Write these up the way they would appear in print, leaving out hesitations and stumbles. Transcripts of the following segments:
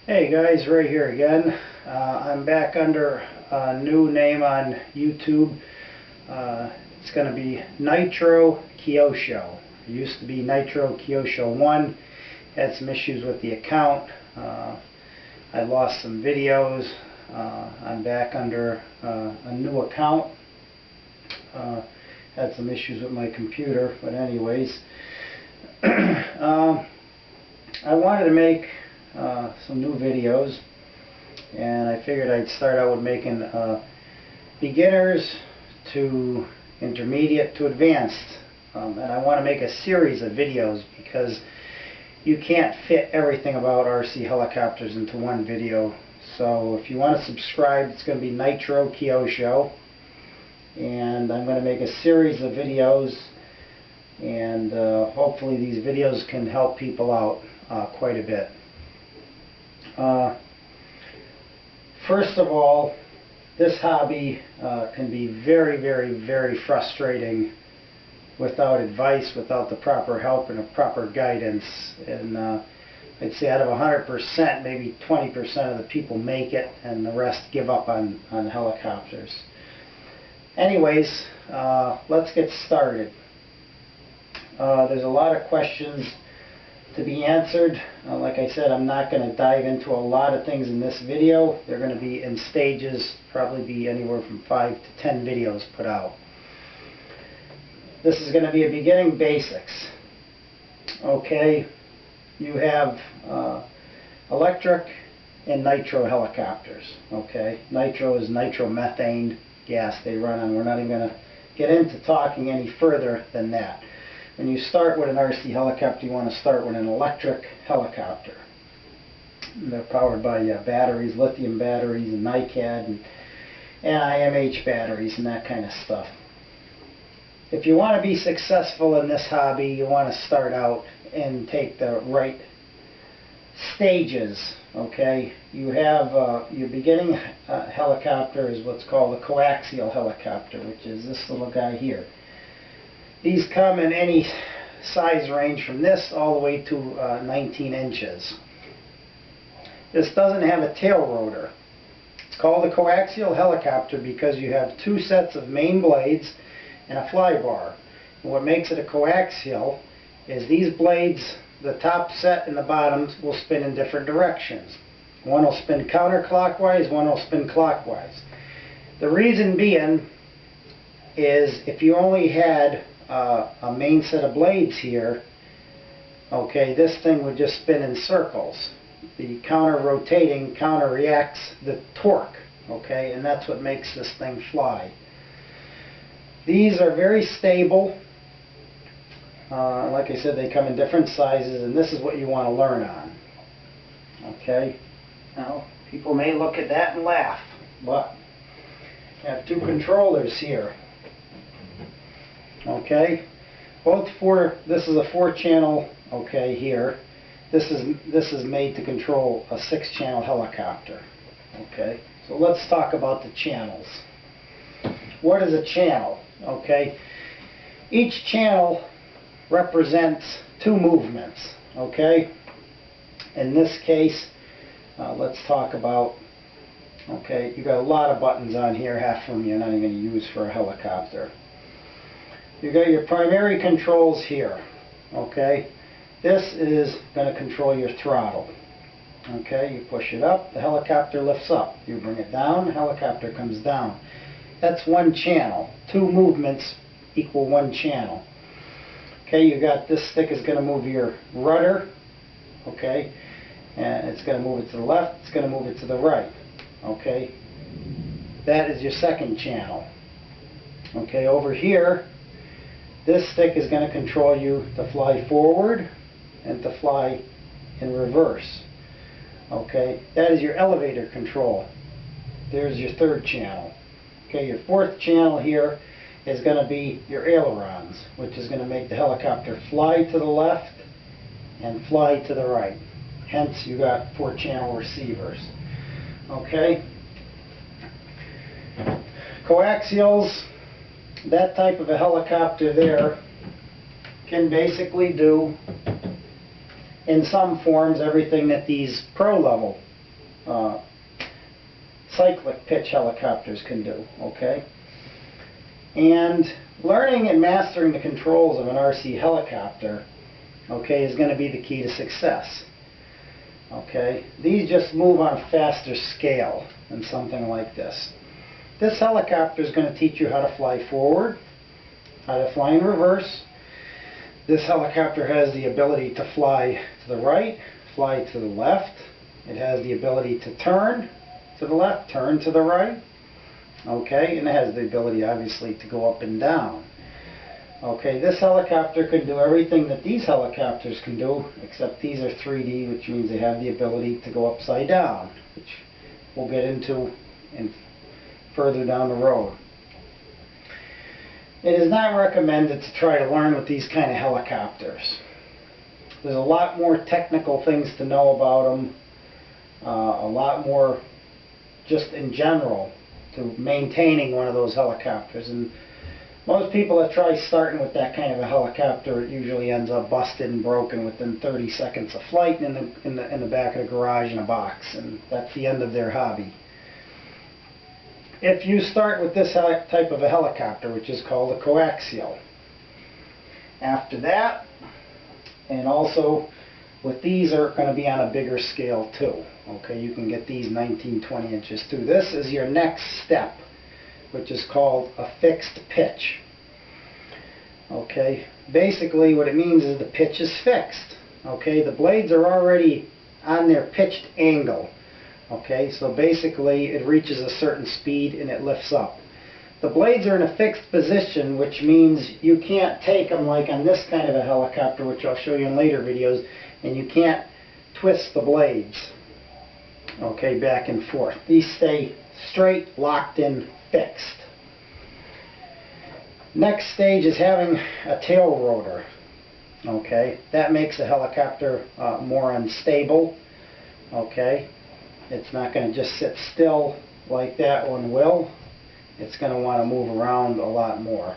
Hey guys, right here again. I'm back under a new name on YouTube. It's going to be Nitro Coaxial. It used to be Nitro Coaxial 1. Had some issues with the account. I lost some videos. I'm back under a new account. Had some issues with my computer, but anyways. I wanted to make some new videos, and I figured I'd start out with making beginners to intermediate to advanced, and I want to make a series of videos because you can't fit everything about RC helicopters into one video. So if you want to subscribe, it's going to be Nitro Coaxial, and I'm going to make a series of videos, and hopefully these videos can help people out quite a bit. First of all, this hobby can be very, very, very frustrating without advice, without the proper help and the proper guidance. And I'd say out of 100%, maybe 20% of the people make it and the rest give up on helicopters. Anyways, let's get started. There's a lot of questions to be answered. Like I said, I'm not going to dive into a lot of things in this video. They're going to be in stages, probably be anywhere from 5 to 10 videos put out. This is going to be a beginning basics. Okay, you have electric and nitro helicopters. Okay, nitro is nitromethane gas they run on. We're not even going to get into talking any further than that. When you start with an RC helicopter, you want to start with an electric helicopter. They're powered by batteries, lithium batteries, and NiCad, and IMH batteries, and that kind of stuff. If you want to be successful in this hobby, you want to start out and take the right stages. Okay, you have your beginning helicopter is what's called a coaxial helicopter, which is this little guy here. These come in any size range from this all the way to 19 inches. This doesn't have a tail rotor. It's called a coaxial helicopter because you have two sets of main blades and a fly bar. And what makes it a coaxial is these blades, the top set and the bottoms, will spin in different directions. One will spin counterclockwise, one will spin clockwise. The reason being is if you only had a main set of blades here, okay, this thing would just spin in circles. The counter-rotating counter-reacts the torque, okay, and that's what makes this thing fly. These are very stable. Like I said, they come in different sizes, and this is what you want to learn on. Okay, now people may look at that and laugh, but I have two controllers here. Okay, this is a 4-channel, okay, here. This is made to control a 6-channel helicopter. Okay, so let's talk about the channels. What is a channel? Okay, each channel represents two movements. Okay, in this case, let's talk about, okay, you got a lot of buttons on here, half of them you're not even going to use for a helicopter. You've got your primary controls here. Okay, this is going to control your throttle. Okay, you push it up, the helicopter lifts up. You bring it down, the helicopter comes down. That's one channel. Two movements equal one channel. Okay, you got this stick is going to move your rudder. Okay, and it's going to move it to the left, it's going to move it to the right. Okay, that is your second channel. Okay, over here, this stick is going to control you to fly forward and to fly in reverse. Okay, that is your elevator control. There's your third channel. Okay, your fourth channel here is going to be your ailerons, which is going to make the helicopter fly to the left and fly to the right. Hence, you got 4-channel receivers. Okay, coaxials. That type of a helicopter there can basically do, in some forms, everything that these pro level cyclic pitch helicopters can do, okay? And learning and mastering the controls of an RC helicopter, okay, is going to be the key to success. Okay, these just move on a faster scale than something like this. This helicopter is going to teach you how to fly forward, how to fly in reverse. This helicopter has the ability to fly to the right, fly to the left. It has the ability to turn to the left, turn to the right. Okay, and it has the ability, obviously, to go up and down. Okay, this helicopter can do everything that these helicopters can do, except these are 3D, which means they have the ability to go upside down, which we'll get into further down the road. It is not recommended to try to learn with these kind of helicopters. There's a lot more technical things to know about them, a lot more just in general to maintaining one of those helicopters. And most people that try starting with that kind of a helicopter, it usually ends up busted and broken within 30 seconds of flight in the back of the garage in a box, and that's the end of their hobby. If you start with this type of a helicopter, which is called a coaxial, after that, and also with these are going to be on a bigger scale too. Okay, you can get these 19-20 inches too. This is your next step, which is called a fixed pitch. Okay, basically what it means is the pitch is fixed. Okay, the blades are already on their pitched angle. Okay, so basically it reaches a certain speed and it lifts up. The blades are in a fixed position, which means you can't take them like on this kind of a helicopter, which I'll show you in later videos, and you can't twist the blades, okay, back and forth. These stay straight, locked in, fixed. Next stage is having a tail rotor. Okay, that makes a helicopter more unstable. Okay, it's not going to just sit still like that one will. It's going to want to move around a lot more.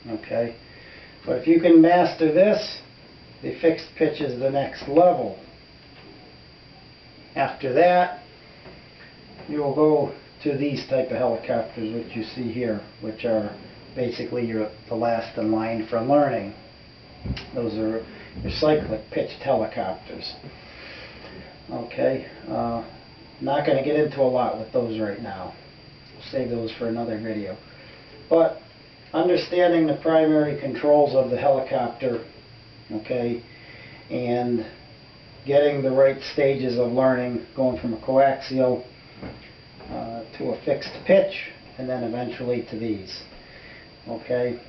Okay, but if you can master this, the fixed pitch is the next level. After that, you will go to these type of helicopters, which you see here, which are basically the last in line for learning. Those are your cyclic pitched helicopters. Okay, not going to get into a lot with those right now. We'll save those for another video. But understanding the primary controls of the helicopter, okay, and getting the right stages of learning, going from a coaxial to a fixed pitch, and then eventually to these. Okay,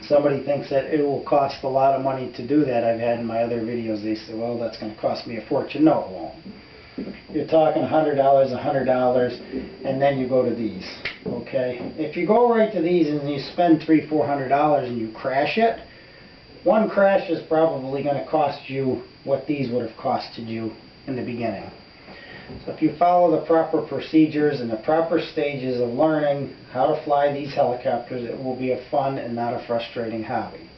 somebody thinks that it will cost a lot of money to do that. I've had in my other videos, they say, well, that's going to cost me a fortune. No, it won't. You're talking $100, and then you go to these. Okay, if you go right to these and you spend $300-400 and you crash it, one crash is probably going to cost you what these would have costed you in the beginning. So if you follow the proper procedures and the proper stages of learning how to fly these helicopters, it will be a fun and not a frustrating hobby.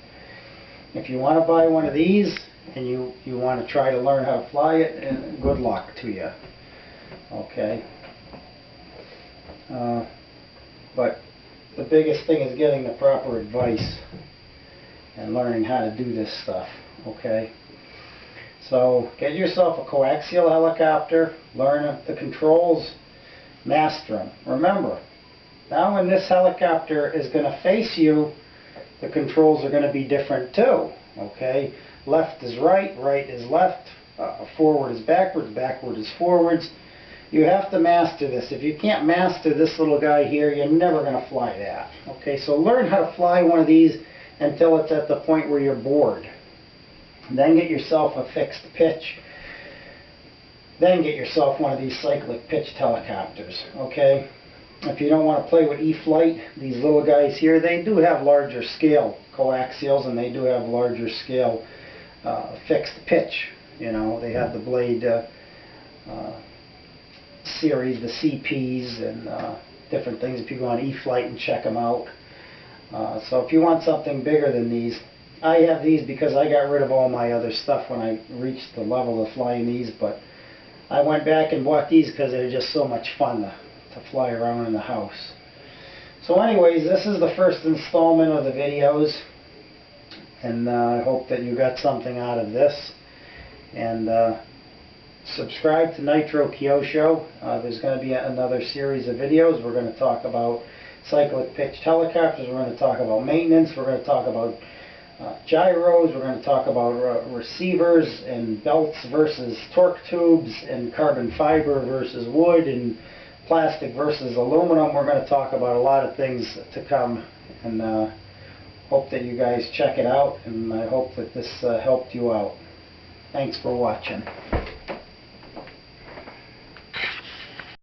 If you want to buy one of these and you want to try to learn how to fly it, good luck to you. Okay. But the biggest thing is getting the proper advice and learning how to do this stuff. Okay. So get yourself a coaxial helicopter, learn the controls, master them. Remember, now when this helicopter is going to face you, the controls are going to be different too. Okay, left is right, right is left, forward is backwards, backward is forwards. You have to master this. If you can't master this little guy here, you're never going to fly that. Okay, so learn how to fly one of these until it's at the point where you're bored. Then get yourself a fixed pitch. Then get yourself one of these cyclic pitched helicopters. Okay? If you don't want to play with E-Flight, these little guys here, they do have larger scale coaxials, and they do have larger scale fixed pitch. You know, they have the blade series, the CPs, and different things. If you go on E-Flight and check them out. So if you want something bigger than these, I have these because I got rid of all my other stuff when I reached the level of flying these, but I went back and bought these because they're just so much fun to fly around in the house. So anyways, this is the first installment of the videos, and I hope that you got something out of this. And subscribe to Nitro Coaxial. There's going to be another series of videos. We're going to talk about cyclic pitched helicopters. We're going to talk about maintenance. We're going to talk about gyros. We're going to talk about receivers and belts versus torque tubes, and carbon fiber versus wood, and plastic versus aluminum. We're going to talk about a lot of things to come, and hope that you guys check it out, and I hope that this helped you out. Thanks for watching.